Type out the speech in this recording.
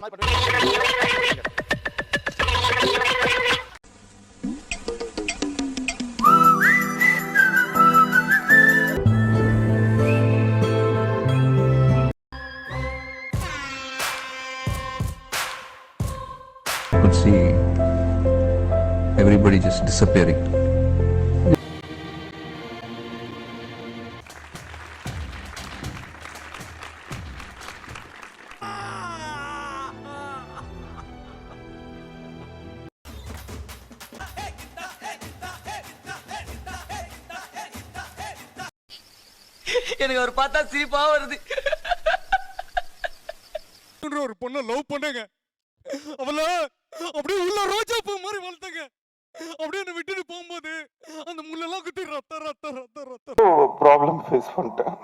Could see everybody just disappearing. எனக்கு அவர் பார்த்தா சிரிப்பா வருது. ஒரு பொண்ணை லவ் பண்ணங்க, அவள அப்படியே உள்ள ரோஜா பூ மாதிரி வளர்த்தங்க. அப்படியே என்ன விட்டுட்டு போகும்போது அந்த முள்ளெல்லாம் குத்தி ரத்த ரத்த ரத்த ரத்த ப்ராப்ளம் ஃபேஸ் பண்ணிட்டேன்.